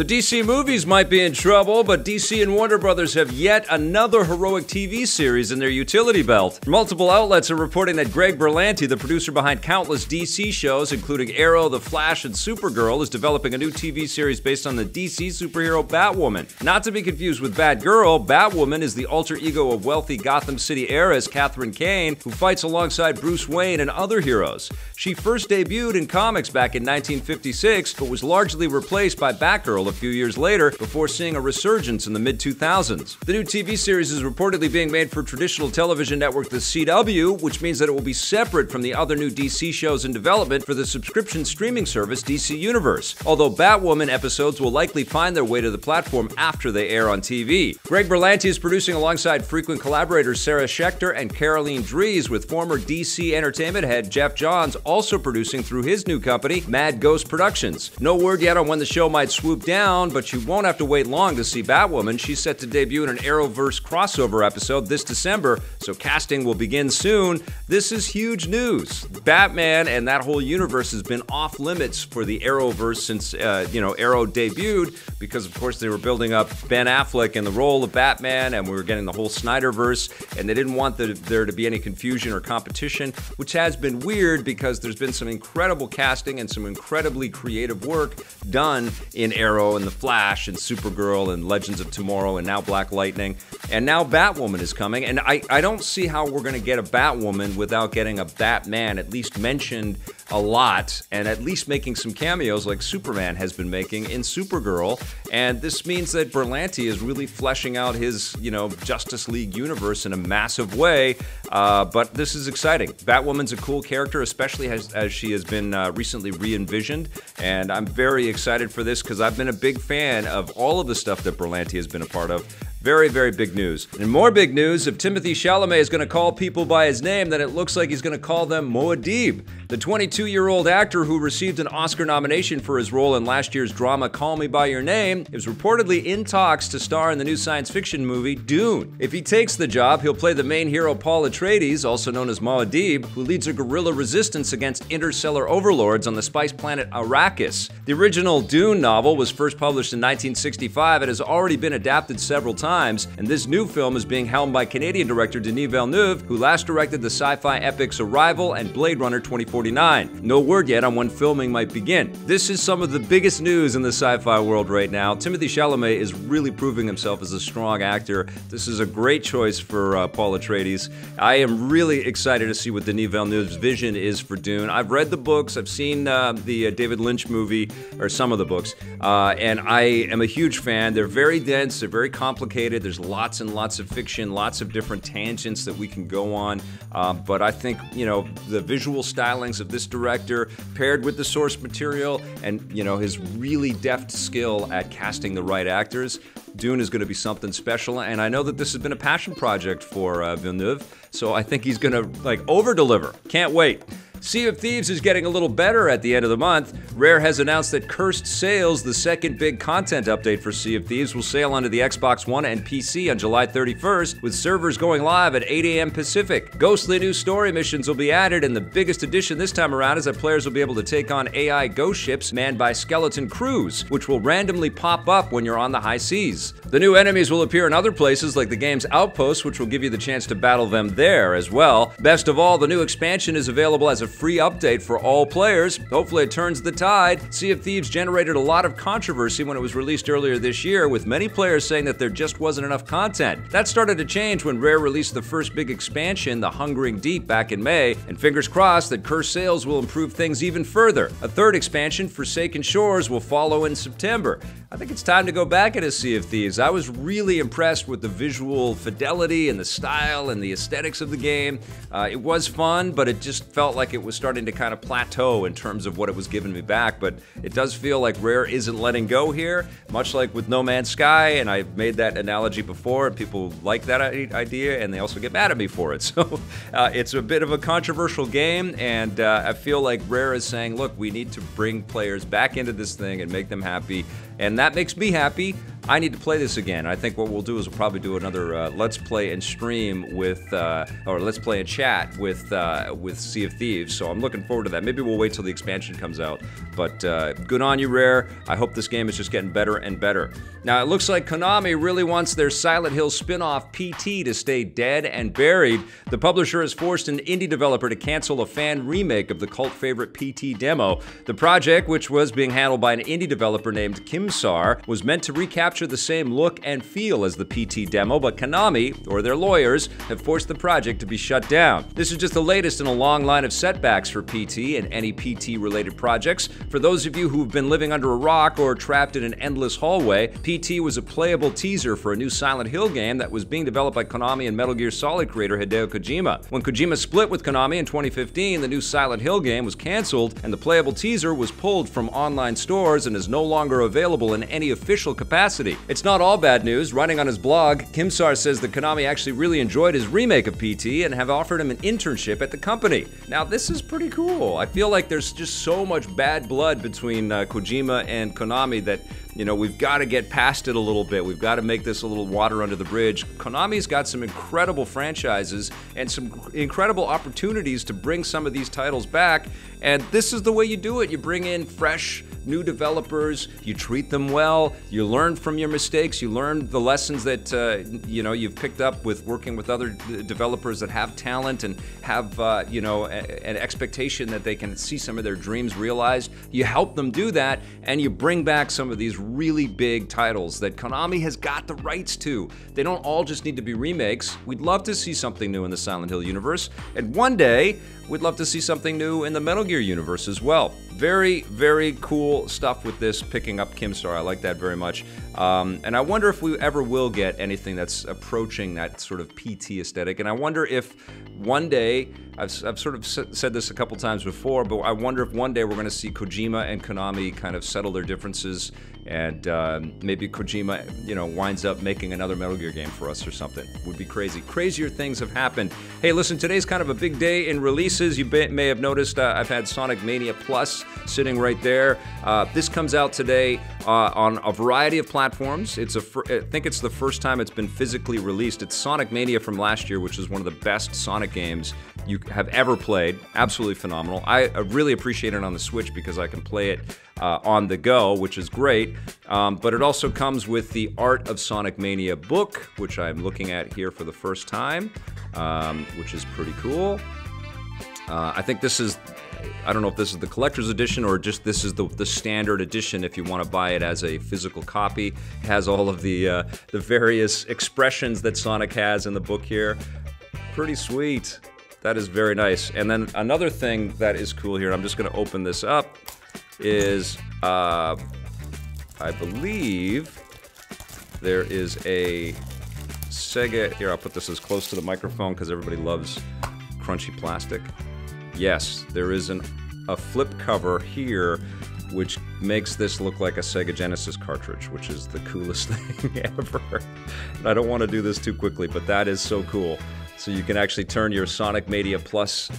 The DC movies might be in trouble, but DC and Warner Brothers have yet another heroic TV series in their utility belt. Multiple outlets are reporting that Greg Berlanti, the producer behind countless DC shows, including Arrow, The Flash, and Supergirl, is developing a new TV series based on the DC superhero Batwoman. Not to be confused with Batgirl, Batwoman is the alter ego of wealthy Gotham City heiress Catherine Kane, who fights alongside Bruce Wayne and other heroes. She first debuted in comics back in 1956, but was largely replaced by Batgirl a few years later before seeing a resurgence in the mid-2000s. The new TV series is reportedly being made for traditional television network The CW, which means that it will be separate from the other new DC shows in development for the subscription streaming service DC Universe, although Batwoman episodes will likely find their way to the platform after they air on TV. Greg Berlanti is producing alongside frequent collaborators Sarah Schechter and Caroline Dries, with former DC Entertainment head Jeff Johns also producing through his new company, Mad Ghost Productions. No word yet on when the show might swoop down, but you won't have to wait long to see Batwoman. She's set to debut in an Arrowverse crossover episode this December, so casting will begin soon. This is huge news. Batman and that whole universe has been off limits for the Arrowverse since, Arrow debuted, because of course they were building up Ben Affleck in the role of Batman, and we were getting the whole Snyderverse, and they didn't want there to be any confusion or competition, which has been weird because there's been some incredible casting and some incredibly creative work done in Arrow and The Flash and Supergirl and Legends of Tomorrow and now Black Lightning. And now Batwoman is coming, and I don't see how we're going to get a Batwoman without getting a Batman at least mentioned a lot, and at least making some cameos like Superman has been making in Supergirl. And this means that Berlanti is really fleshing out his, Justice League universe in a massive way. But this is exciting. Batwoman's a cool character, especially as she has been recently re-envisioned. And I'm very excited for this because I've been a big fan of all of the stuff that Berlanti has been a part of. Very, very big news. And more big news, if Timothée Chalamet is going to call people by his name, then it looks like he's going to call them Muad'Dib. The 22-year-old actor who received an Oscar nomination for his role in last year's drama Call Me By Your Name is reportedly in talks to star in the new science fiction movie Dune. If he takes the job, he'll play the main hero Paul Atreides, also known as Muad'Dib, who leads a guerrilla resistance against interstellar overlords on the spice planet Arrakis. The original Dune novel was first published in 1965 and has already been adapted several times, and this new film is being helmed by Canadian director Denis Villeneuve, who last directed the sci-fi epics Arrival and Blade Runner 2049. No word yet on when filming might begin. This is some of the biggest news in the sci-fi world right now. Timothée Chalamet is really proving himself as a strong actor. This is a great choice for Paul Atreides. I am really excited to see what Denis Villeneuve's vision is for Dune. I've read the books, I've seen the David Lynch movie, or some of the books, and I am a huge fan. They're very dense, they're very complicated. There's lots and lots of fiction, lots of different tangents that we can go on. But I think, the visual stylings of this director paired with the source material and, his really deft skill at casting the right actors, Dune is going to be something special. And I know that this has been a passion project for Villeneuve, so I think he's going to, over-deliver. Can't wait. Sea of Thieves is getting a little better at the end of the month. Rare has announced that Cursed Sails, the second big content update for Sea of Thieves, will sail onto the Xbox One and PC on July 31st, with servers going live at 8 a.m. Pacific. Ghostly new story missions will be added, and the biggest addition this time around is that players will be able to take on AI ghost ships manned by skeleton crews, which will randomly pop up when you're on the high seas. The new enemies will appear in other places like the game's outposts, which will give you the chance to battle them there as well. Best of all, the new expansion is available as a free update for all players. Hopefully it turns the tide. Sea of Thieves generated a lot of controversy when it was released earlier this year, with many players saying that there just wasn't enough content. That started to change when Rare released the first big expansion, The Hungering Deep, back in May, and fingers crossed that Cursed Sails will improve things even further. A third expansion, Forsaken Shores, will follow in September. I think it's time to go back into Sea of Thieves. I was really impressed with the visual fidelity and the style and the aesthetics of the game. It was fun, but it just felt like it was starting to kind of plateau in terms of what it was giving me back. But it does feel like Rare isn't letting go here, much like with No Man's Sky, and I've made that analogy before, and people like that idea, and they also get mad at me for it. So it's a bit of a controversial game, and I feel like Rare is saying, look, we need to bring players back into this thing and make them happy, and that makes me happy. I need to play this again. I think what we'll do is we'll probably do another Let's Play and stream with, or Let's Play and chat with Sea of Thieves. So I'm looking forward to that. Maybe we'll wait till the expansion comes out. But good on you, Rare. I hope this game is just getting better and better. Now, it looks like Konami really wants their Silent Hill spin-off PT to stay dead and buried. The publisher has forced an indie developer to cancel a fan remake of the cult favorite PT demo. The project, which was being handled by an indie developer named Kimsar, was meant to recapture the same look and feel as the PT demo, but Konami, or their lawyers, have forced the project to be shut down. This is just the latest in a long line of setbacks for PT and any PT-related projects. For those of you who've been living under a rock or trapped in an endless hallway, PT was a playable teaser for a new Silent Hill game that was being developed by Konami and Metal Gear Solid creator Hideo Kojima. When Kojima split with Konami in 2015, the new Silent Hill game was canceled, and the playable teaser was pulled from online stores and is no longer available in any official capacity. It's not all bad news. Writing on his blog, Kimsar says that Konami actually really enjoyed his remake of PT and have offered him an internship at the company. Now, this is pretty cool. I feel like there's just so much bad blood between Kojima and Konami that, you know, we've got to get past it a little bit. We've got to make this a little water under the bridge. Konami's got some incredible franchises and some incredible opportunities to bring some of these titles back, and this is the way you do it. You bring in fresh, new developers, you treat them well, you learn from your mistakes, you learn the lessons that you know, you've picked up with working with other developers that have talent and have you know, an expectation that they can see some of their dreams realized. You help them do that, and you bring back some of these really big titles that Konami has got the rights to. They don't all just need to be remakes. We'd love to see something new in the Silent Hill universe, and one day we'd love to see something new in the Metal Gear universe as well. Very, very cool stuff with this, picking up Kimstar. I like that very much. And I wonder if we ever will get anything that's approaching that sort of PT aesthetic. And I wonder if one day, I've sort of said this a couple times before, but I wonder if one day we're going to see Kojima and Konami kind of settle their differences, and maybe Kojima, you know, winds up making another Metal Gear game for us or something. Would be crazy. Crazier things have happened. Hey, listen, today's kind of a big day in releases. You may have noticed I've had Sonic Mania Plus sitting right there. This comes out today on a variety of platforms. I think it's the first time it's been physically released. It's Sonic Mania from last year, which is one of the best Sonic games you have ever played. Absolutely phenomenal. I really appreciate it on the Switch because I can play it on the go, which is great. But it also comes with the Art of Sonic Mania book, which I'm looking at here for the first time, which is pretty cool. I think this is, I don't know if this is the collector's edition or just this is the standard edition if you want to buy it as a physical copy. It has all of the various expressions that Sonic has in the book here. Pretty sweet. That is very nice. And then another thing that is cool here, I'm just going to open this up, is I believe there is a Sega, here I'll put this as close to the microphone because everybody loves crunchy plastic. Yes, there is a flip cover here which makes this look like a Sega Genesis cartridge, which is the coolest thing ever. And I don't want to do this too quickly, but that is so cool. So you can actually turn your Sonic Mania Plus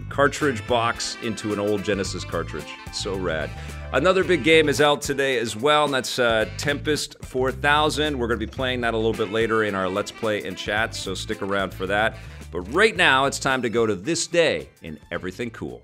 cartridge box into an old Genesis cartridge. So rad. Another big game is out today as well, and that's Tempest 4000. We're going to be playing that a little bit later in our Let's Play and chat, so stick around for that. But right now, it's time to go to this day in Everything Cool.